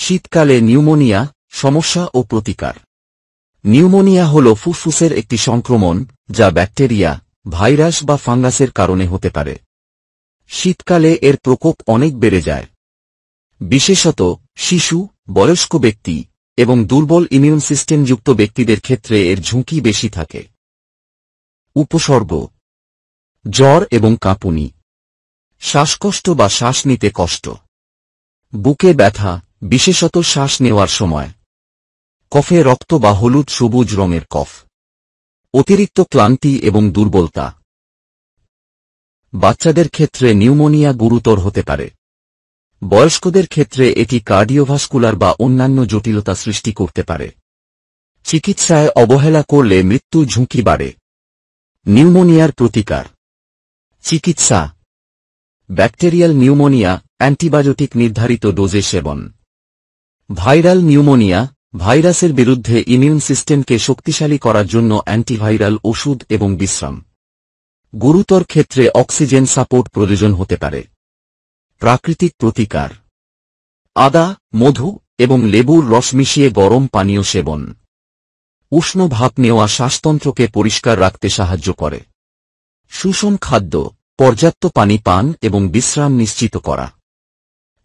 শীতকালে নিউমোনিয়া, সমস্যা ও প্রতিকার। নিউমোনিয়া হল ফুসফুসের একটি সংক্রমণ যা ব্যাকটেরিয়া, ভাইরাস বা ফাঙ্গাসের কারণে হতে পারে। শীতকালে এর প্রকোপ অনেক বেড়ে যায়। বিশেষত শিশু, বয়স্ক ব্যক্তি এবং দুর্বল ইমিউন সিস্টেমযুক্ত ব্যক্তিদের ক্ষেত্রে এর ঝুঁকি বেশি থাকে। উপসর্গ: জ্বর এবং কাঁপুনি, শ্বাসকষ্ট বা শ্বাস নিতে কষ্ট, বুকে ব্যথা, বিশেষত শ্বাস নেওয়ার সময়, কফে রক্ত বা হলুদ সবুজ রঙের কফ, অতিরিক্ত ক্লান্তি এবং দুর্বলতা। বাচ্চাদের ক্ষেত্রে নিউমোনিয়া গুরুতর হতে পারে। বয়স্কদের ক্ষেত্রে এটি কার্ডিওভাস্কুলার বা অন্যান্য জটিলতা সৃষ্টি করতে পারে। চিকিৎসায় অবহেলা করলে মৃত্যুর ঝুঁকি বাড়ে। নিউমোনিয়ার প্রতিকার। চিকিৎসা: ব্যাকটেরিয়াল নিউমোনিয়া, অ্যান্টিবায়োটিক নির্ধারিত ডোজে সেবন। ভাইরাল নিউমোনিয়া, ভাইরাসের বিরুদ্ধে ইমিউন সিস্টেমকে শক্তিশালী করার জন্য অ্যান্টিভাইরাল ওষুধ এবং বিশ্রাম। গুরুতর ক্ষেত্রে অক্সিজেন সাপোর্ট প্রয়োজন হতে পারে। প্রাকৃতিক প্রতিকার: আদা, মধু এবং লেবুর রস মিশিয়ে গরম পানীয় সেবন। উষ্ণ ভাপ নেওয়া শ্বাসতন্ত্রকে পরিষ্কার রাখতে সাহায্য করে। সুষম খাদ্য, পর্যাপ্ত পানি পান এবং বিশ্রাম নিশ্চিত করা।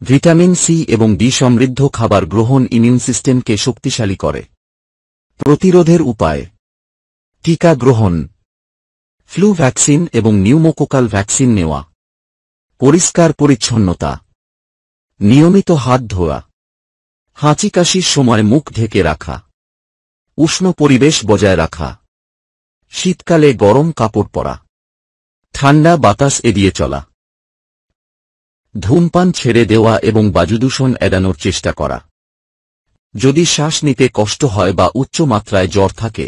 ভিটামিন সি এবং ডি সমৃদ্ধ খাবার গ্রহণ ইমিউন সিস্টেমকে শক্তিশালী করে। প্রতিরোধের উপায়: টিকা গ্রহণ, ফ্লু ভ্যাকসিন এবং নিউমোকোকাল ভ্যাকসিন নেওয়া। পরিষ্কার পরিচ্ছন্নতা, নিয়মিত হাত ধোয়া, হাঁচি কাশির সময় মুখ ঢেকে রাখা। উষ্ণ পরিবেশ বজায় রাখা। শীতকালে গরম কাপড় পরা। ঠান্ডা বাতাস এড়িয়ে চলা। ধূমপান ছেড়ে দেওয়া এবং বায়ুদূষণ এড়ানোর চেষ্টা করা। যদি শ্বাস নিতে কষ্ট হয় বা উচ্চ মাত্রায় জ্বর থাকে,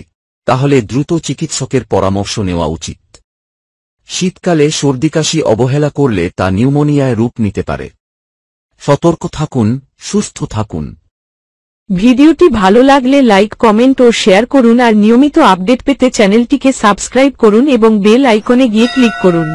তাহলে দ্রুত চিকিৎসকের পরামর্শ নেওয়া উচিত। শীতকালে সর্দিকাশি অবহেলা করলে তা নিউমোনিয়ায় রূপ নিতে পারে। সতর্ক থাকুন, সুস্থ থাকুন। ভিডিওটি ভালো লাগলে লাইক, কমেন্ট ও শেয়ার করুন আর নিয়মিত আপডেট পেতে চ্যানেলটিকে সাবস্ক্রাইব করুন এবং বেল আইকনে গিয়ে ক্লিক করুন।